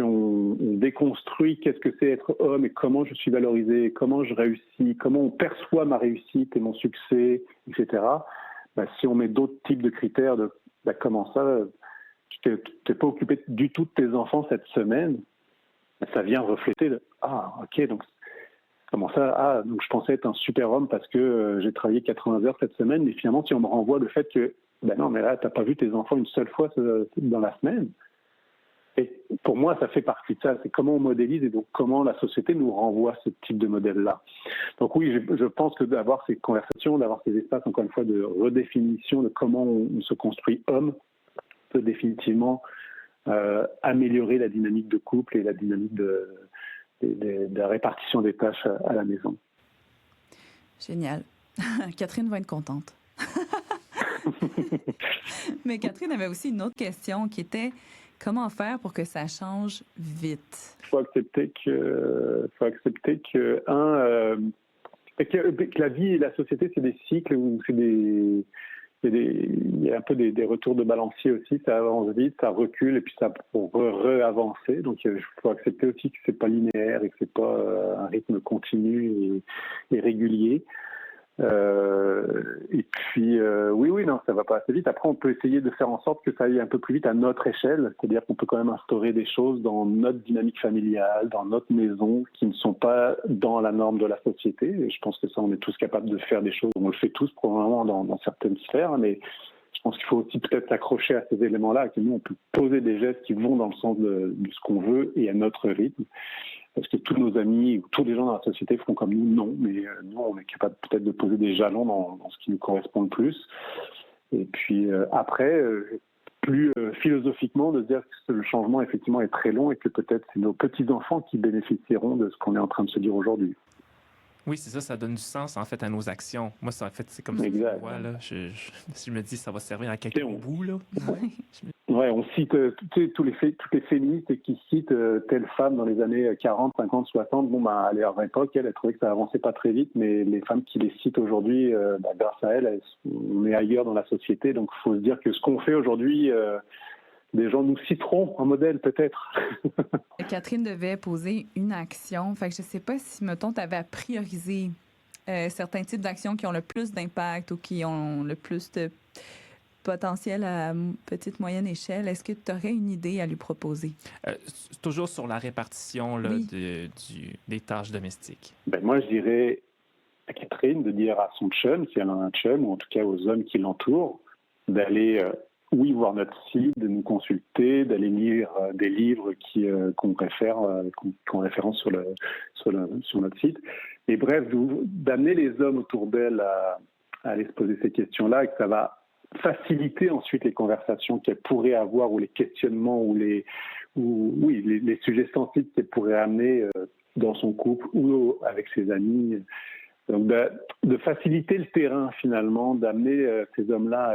on déconstruit qu'est-ce que c'est être homme et comment je suis valorisé, comment je réussis, comment on perçoit ma réussite et mon succès, etc., si on met d'autres types de critères de comment ça, tu t'es pas occupé du tout de tes enfants cette semaine, ça vient refléter ok, donc comment ça, donc je pensais être un super homme parce que j'ai travaillé 80 heures cette semaine, mais finalement, si on me renvoie le fait que non, mais là, tu n'as pas vu tes enfants une seule fois dans la semaine. Et pour moi, ça fait partie de ça. C'est comment on modélise et donc comment la société nous renvoie ce type de modèle-là. Donc oui, je pense que d'avoir ces conversations, d'avoir ces espaces, encore une fois, de redéfinition de comment on se construit homme, peut définitivement améliorer la dynamique de couple et la dynamique de la répartition des tâches à la maison. Génial. Catherine va être contente. Mais Catherine avait aussi une autre question qui était comment faire pour que ça change vite? Il faut accepter que Que la vie et la société, c'est des cycles où il y a un peu des retours de balancier aussi, ça avance vite, ça recule et puis ça pour re-avancer. Donc il faut accepter aussi que c'est pas linéaire et que c'est pas un rythme continu et régulier. Et puis oui, non, ça va pas assez vite. Après, on peut essayer de faire en sorte que ça aille un peu plus vite à notre échelle, c'est-à-dire qu'on peut quand même instaurer des choses dans notre dynamique familiale, dans notre maison, qui ne sont pas dans la norme de la société. Et je pense que ça, on est tous capables de faire des choses. On le fait tous probablement dans certaines sphères, mais je pense qu'il faut aussi peut-être s'accrocher à ces éléments-là, que nous, on peut poser des gestes qui vont dans le sens de ce qu'on veut et à notre rythme. Parce que tous nos amis ou tous les gens dans la société font comme nous, non. Mais nous, on est capable peut-être de poser des jalons dans ce qui nous correspond le plus. Et puis après, plus philosophiquement, de dire que le changement, effectivement, est très long et que peut-être c'est nos petits-enfants qui bénéficieront de ce qu'on est en train de se dire aujourd'hui. Oui, c'est ça, ça donne du sens, en fait, à nos actions. Moi, ça, en fait, c'est comme ça que je vois, là. Je me dis, ça va servir à quelqu'un au bout, là. Ouais, on cite toutes les féministes qui citent telle femme dans les années 40, 50, 60. Bon, bah, à leur époque, elle trouvait que ça avançait pas très vite, mais les femmes qui les citent aujourd'hui, grâce à elles, on est ailleurs dans la société. Donc, il faut se dire que ce qu'on fait aujourd'hui, des gens nous citeront en modèle, peut-être. Catherine devait poser une action. Fait que je sais pas si, mettons, tu avais à prioriser certains types d'actions qui ont le plus d'impact ou qui ont le plus de potentiel à petite, moyenne échelle. Est-ce que tu aurais une idée à lui proposer? Toujours sur la répartition là, oui. des tâches domestiques. Ben, moi, je dirais à Catherine de dire à son chum, si elle en a un chum, ou en tout cas aux hommes qui l'entourent, d'aller... voir notre site, de nous consulter, d'aller lire des livres qu'on référence sur notre site. Et bref, d'amener les hommes autour d'elle à aller se poser ces questions-là et que ça va faciliter ensuite les conversations qu'elle pourrait avoir ou les questionnements ou les sujets sensibles qu'elle pourrait amener dans son couple ou avec ses amis. Donc de faciliter le terrain finalement, d'amener ces hommes-là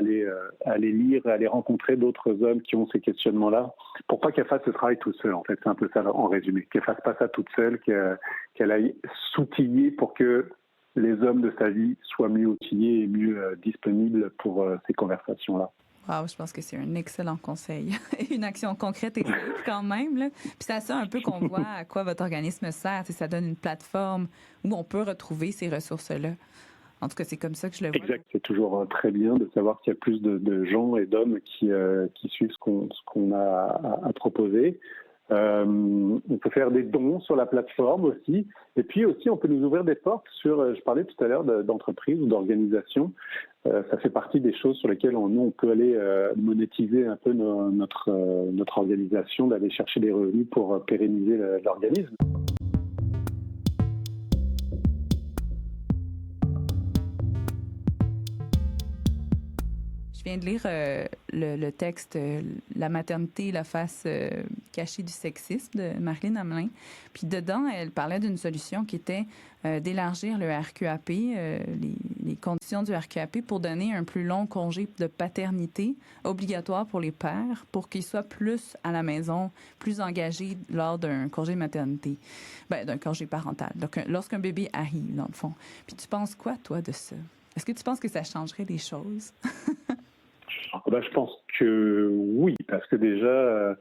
à aller lire, à aller rencontrer d'autres hommes qui ont ces questionnements-là, pour pas qu'elle fasse ce travail toute seule. En fait, c'est un peu ça en résumé, qu'elle fasse pas ça toute seule, qu'elle aille s'outiller pour que les hommes de sa vie soient mieux outillés et mieux disponibles pour ces conversations-là. Wow, je pense que c'est un excellent conseil. Une action concrète et simple quand même. Là. Puis c'est ça un peu qu'on voit à quoi votre organisme sert. Ça donne une plateforme où on peut retrouver ces ressources-là. En tout cas, c'est comme ça que je le vois. Exact. C'est toujours très bien de savoir qu'il y a plus de gens et d'hommes qui suivent ce qu'on a à proposer. On peut faire des dons sur la plateforme aussi. Et puis aussi, on peut nous ouvrir des portes sur, je parlais tout à l'heure d'entreprise ou d'organisation. Ça fait partie des choses sur lesquelles on peut aller monétiser un peu notre organisation, d'aller chercher des revenus pour pérenniser l'organisme. Je viens de lire le texte « La maternité, la face cachée du sexisme » de Marilyn Hamelin. Puis dedans, elle parlait d'une solution qui était d'élargir le RQAP, les conditions du RQAP pour donner un plus long congé de paternité obligatoire pour les pères pour qu'ils soient plus à la maison, plus engagés lors d'un congé de maternité, d'un congé parental. Donc, lorsqu'un bébé arrive, dans le fond. Puis tu penses quoi, toi, de ça? Est-ce que tu penses que ça changerait les choses? Je pense que oui, parce que déjà,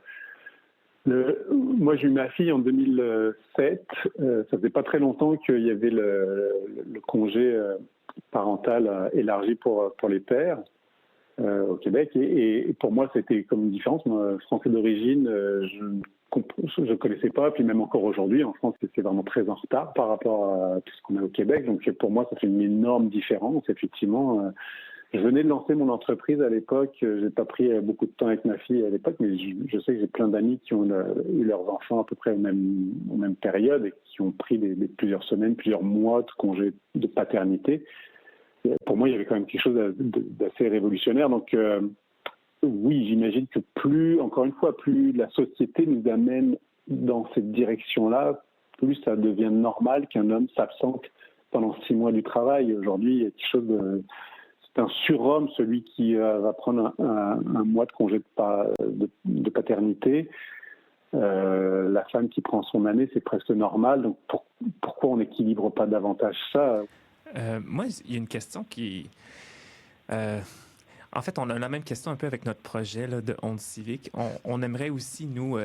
moi j'ai eu ma fille en 2007, ça faisait pas très longtemps qu'il y avait le congé parental élargi pour les pères au Québec, et pour moi c'était comme une différence. Moi, français d'origine, je connaissais pas, puis même encore aujourd'hui, en France, c'est vraiment très en retard par rapport à tout ce qu'on a au Québec, donc pour moi ça fait une énorme différence, effectivement. Je venais de lancer mon entreprise à l'époque. J'ai pas pris beaucoup de temps avec ma fille à l'époque, mais je sais que j'ai plein d'amis qui ont eu leurs enfants à peu près aux mêmes périodes et qui ont pris plusieurs semaines, plusieurs mois de congé de paternité. Et pour moi, il y avait quand même quelque chose d'assez révolutionnaire. Donc, oui, j'imagine que plus la société nous amène dans cette direction-là, plus ça devient normal qu'un homme s'absente pendant 6 mois du travail. Aujourd'hui, il y a quelque chose de... C'est un surhomme, celui qui va prendre un mois de congé de paternité. La femme qui prend son année, c'est presque normal. Donc pourquoi on n'équilibre pas davantage ça? Moi, il y a une question qui... en fait, on a la même question un peu avec notre projet là, de Onde civique. On aimerait aussi, nous,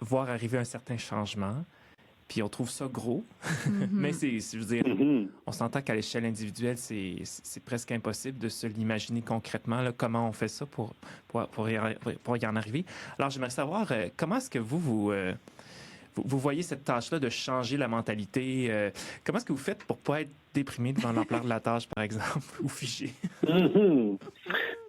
voir arriver un certain changement. Puis on trouve ça gros. Mais je veux dire, on s'entend qu'à l'échelle individuelle, c'est presque impossible de se l'imaginer concrètement, là, comment on fait ça pour y en arriver. Alors, j'aimerais savoir, comment est-ce que vous voyez cette tâche-là de changer la mentalité? Comment est-ce que vous faites pour ne pas être déprimé devant l'ampleur de la tâche, par exemple, ou figé?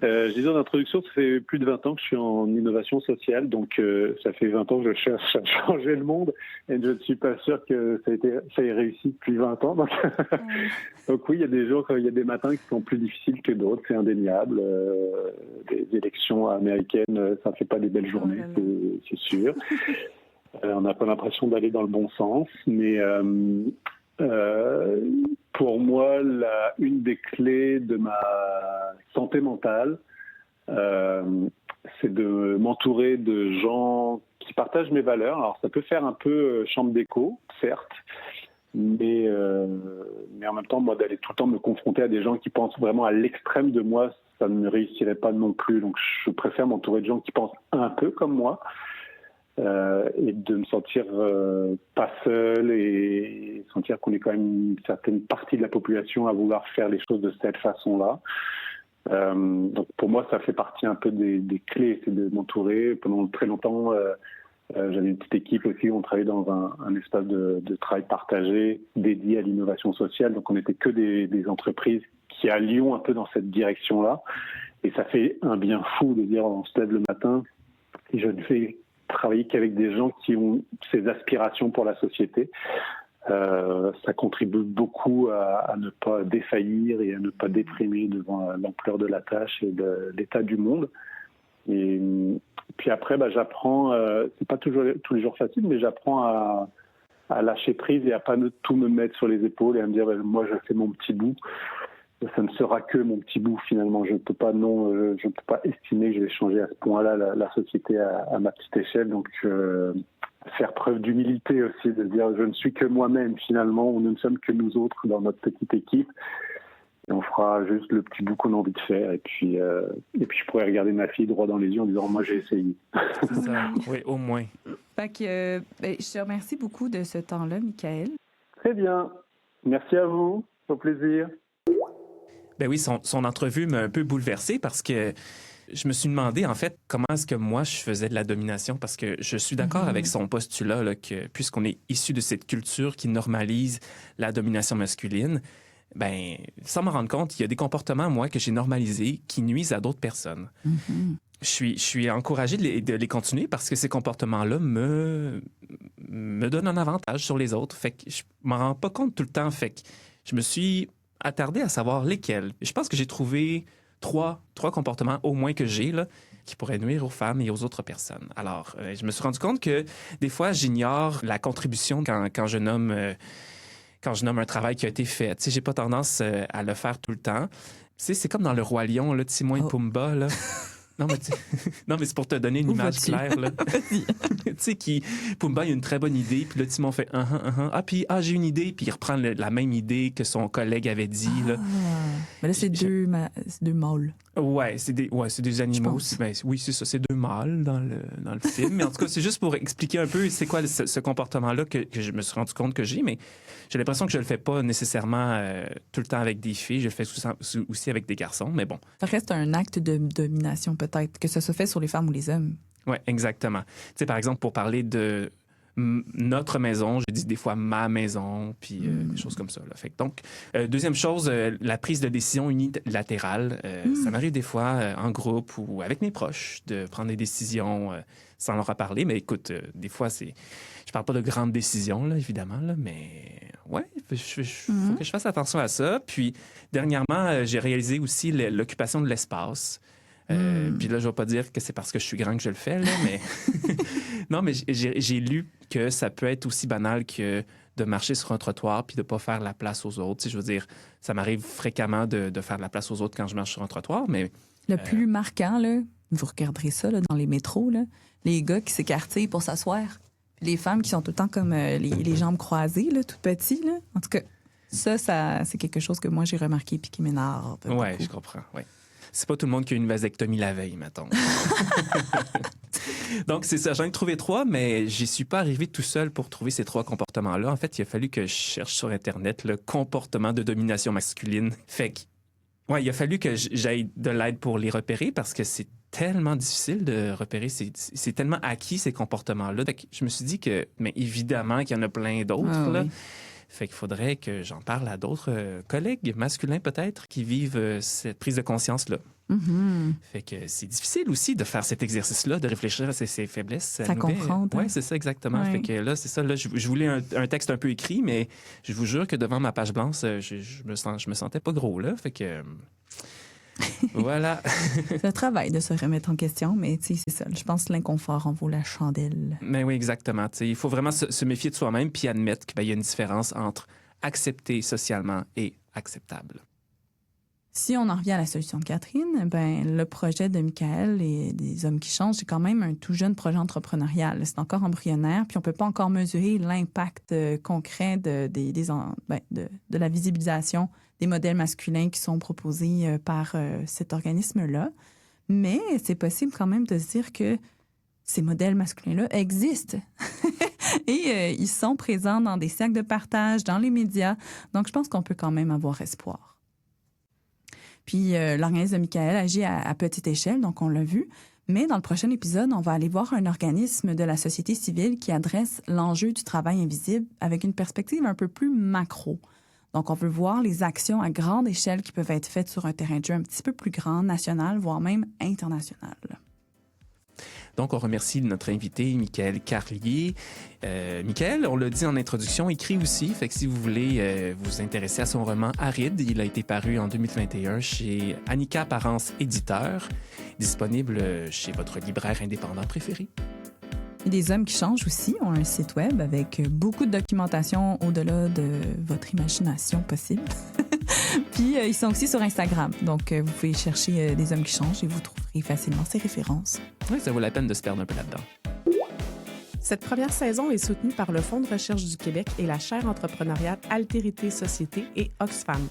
Je disais en introduction, ça fait plus de 20 ans que je suis en innovation sociale, donc ça fait 20 ans que je cherche à changer le monde, et je ne suis pas sûr que ça ait réussi depuis 20 ans. Donc oui, il y a des jours, il y a des matins qui sont plus difficiles que d'autres, c'est indéniable. Les élections américaines, ça ne fait pas des belles journées, c'est sûr. On n'a pas l'impression d'aller dans le bon sens, mais pour moi, une des clés de ma santé mentale, c'est de m'entourer de gens qui partagent mes valeurs. Alors, ça peut faire un peu chambre d'écho, certes, mais en même temps, moi, d'aller tout le temps me confronter à des gens qui pensent vraiment à l'extrême de moi, ça ne réussirait pas non plus. Donc, je préfère m'entourer de gens qui pensent un peu comme moi. Et de me sentir pas seul et sentir qu'on est quand même une certaine partie de la population à vouloir faire les choses de cette façon-là. Donc pour moi, ça fait partie un peu des clés, c'est de m'entourer. Pendant très longtemps, j'avais une petite équipe aussi, on travaillait dans un espace de travail partagé dédié à l'innovation sociale. Donc on n'était que des entreprises qui allions un peu dans cette direction-là. Et ça fait un bien fou de dire on se lève le matin et je ne fais travailler qu'avec des gens qui ont ces aspirations pour la société. Ça contribue beaucoup à ne pas défaillir et à ne pas déprimer devant l'ampleur de la tâche et de l'état du monde. Et puis après, j'apprends, c'est pas toujours tous les jours facile, mais j'apprends à lâcher prise et à pas tout me mettre sur les épaules et à me dire moi je fais mon petit bout. Ça ne sera que mon petit bout finalement. Je ne peux pas estimer que je vais changer à ce point-là la société à ma petite échelle. Donc faire preuve d'humilité aussi, de dire je ne suis que moi-même finalement. Nous ne sommes que nous autres dans notre petite équipe. Et on fera juste le petit bout qu'on a envie de faire. Et puis je pourrais regarder ma fille droit dans les yeux en disant moi j'ai essayé. C'est ça. Oui, au moins. Fait que je te remercie beaucoup de ce temps-là, Michael. Très bien. Merci à vous. Au plaisir. Ben oui, son entrevue m'a un peu bouleversé parce que je me suis demandé, en fait, comment est-ce que moi, je faisais de la domination, parce que je suis d'accord avec son postulat, là, que puisqu'on est issu de cette culture qui normalise la domination masculine, ben, sans m'en rendre compte, il y a des comportements, moi, que j'ai normalisés qui nuisent à d'autres personnes. Je suis encouragé de les continuer parce que ces comportements-là me donnent un avantage sur les autres. Fait que je m'en rends pas compte tout le temps. Fait que je me suis attardé à savoir lesquels. Je pense que j'ai trouvé trois comportements au moins que j'ai là, qui pourraient nuire aux femmes et aux autres personnes. Alors, je me suis rendu compte que des fois, j'ignore la contribution quand je nomme un travail qui a été fait. Tu sais, j'ai pas tendance à le faire tout le temps. Tu sais, c'est comme dans Le Roi Lion, là, Timon et Pumba, là. Non, mais c'est pour te donner une image claire, là. Tu sais, Pumba, il a une très bonne idée, puis là, Timon fait j'ai une idée, puis il reprend la même idée que son collègue avait dit, là. Mais là, c'est deux mâles. Ouais, c'est des animaux. Oui, c'est ça, c'est deux mâles dans le film. Mais en tout cas, c'est juste pour expliquer un peu c'est quoi ce comportement-là que je me suis rendu compte que j'ai, mais j'ai l'impression que je le fais pas nécessairement tout le temps avec des filles. Je le fais aussi avec des garçons, mais bon. Ça reste un acte de domination, peut-être, que ça se fait sur les femmes ou les hommes. Oui, exactement. Tu sais, par exemple, pour parler de notre maison, je dis des fois ma maison, puis des choses comme ça. Là. Fait que donc, deuxième chose, la prise de décision unilatérale. Ça m'arrive des fois en groupe ou avec mes proches de prendre des décisions sans leur en parler. Mais écoute, des fois, je parle pas de grandes décisions, là, évidemment, là, mais ouais, faut que je fasse attention à ça. Puis, dernièrement, j'ai réalisé aussi l'occupation de l'espace. Puis là, je vais pas dire que c'est parce que je suis grand que je le fais, là, mais non, mais j'ai lu que ça peut être aussi banal que de marcher sur un trottoir puis de pas faire la place aux autres. Tu sais, je veux dire, ça m'arrive fréquemment de faire de la place aux autres quand je marche sur un trottoir, mais le plus marquant, là, vous regarderez ça là, dans les métros, là, les gars qui s'écartillent pour s'asseoir, puis les femmes qui sont tout le temps comme les jambes croisées, là, tout petits, là. En tout cas, Ça, c'est quelque chose que moi, j'ai remarqué puis qui m'énerve. Oui, beaucoup. je comprends. Ouais. C'est pas tout le monde qui a une vasectomie la veille, mettons. Donc, c'est ça. J'en ai trouvé 3, mais j'y suis pas arrivé tout seul pour trouver ces 3 comportements-là. En fait, il a fallu que je cherche sur Internet le comportement de domination masculine. Fait que, ouais, il a fallu que j'aille de l'aide pour les repérer parce que c'est tellement difficile de repérer. C'est tellement acquis, ces comportements-là. Fait que je me suis dit que, mais évidemment qu'il y en a plein d'autres, là. Oui. Fait qu'il faudrait que j'en parle à d'autres collègues masculins peut-être qui vivent cette prise de conscience-là. Mm-hmm. Fait que c'est difficile aussi de faire cet exercice-là, de réfléchir à ses faiblesses. Ça confronte. Oui, c'est ça, exactement. Ouais. Fait que là, c'est ça. Là, je voulais un texte un peu écrit, mais je vous jure que devant ma page blanche, je me sentais pas gros, là. Fait que... voilà. C'est un travail de se remettre en question, mais tu sais, c'est ça. Je pense que l'inconfort en vaut la chandelle. Mais oui, exactement. T'sais, il faut vraiment se méfier de soi-même puis admettre qu'il y a une différence entre accepter socialement et acceptable. Si on en revient à la solution de Catherine, ben le projet de Michael et des Hommes qui changent, c'est quand même un tout jeune projet entrepreneurial. C'est encore embryonnaire, puis on peut pas encore mesurer l'impact concret de la visibilisation des modèles masculins qui sont proposés par cet organisme-là. Mais c'est possible quand même de se dire que ces modèles masculins-là existent. Et ils sont présents dans des cercles de partage, dans les médias. Donc, je pense qu'on peut quand même avoir espoir. Puis, l'organisme de Michael agit à petite échelle, donc on l'a vu. Mais dans le prochain épisode, on va aller voir un organisme de la société civile qui adresse l'enjeu du travail invisible avec une perspective un peu plus macro. Donc, on veut voir les actions à grande échelle qui peuvent être faites sur un terrain de jeu un petit peu plus grand, national, voire même international. Donc, on remercie notre invité, Michael Carlier. Michael, on l'a dit en introduction, écrit aussi. Fait que si vous voulez vous intéresser à son roman Aride, il a été paru en 2021 chez Annika Apparence Éditeur, disponible chez votre libraire indépendant préféré. Et des Hommes qui changent aussi ont un site web avec beaucoup de documentation au-delà de votre imagination possible. Puis, ils sont aussi sur Instagram. Donc, vous pouvez chercher des Hommes qui changent et vous trouverez facilement ces références. Oui, ça vaut la peine de se perdre un peu là-dedans. Cette première saison est soutenue par le Fonds de recherche du Québec et la chaire entrepreneuriale Altérité Société et Oxfam.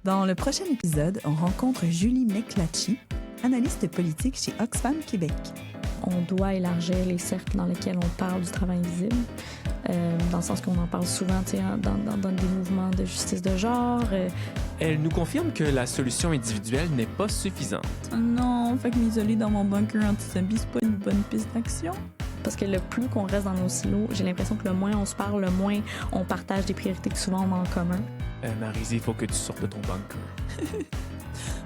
Dans le prochain épisode, on rencontre Julie McClatchy, analyste politique chez Oxfam Québec. On doit élargir les cercles dans lesquels on parle du travail invisible, dans le sens qu'on en parle souvent dans des mouvements de justice de genre. Elle nous confirme que la solution individuelle n'est pas suffisante. Non, fait que m'isoler dans mon bunker anti-zombie, c'est pas une bonne piste d'action. Parce que le plus qu'on reste dans nos silos, j'ai l'impression que le moins on se parle, le moins on partage des priorités que souvent on a en commun. Maryse, il faut que tu sortes de ton bunker.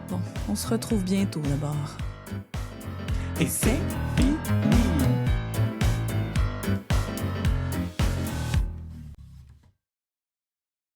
Bon, on se retrouve bientôt d'abord. Et c'est fini.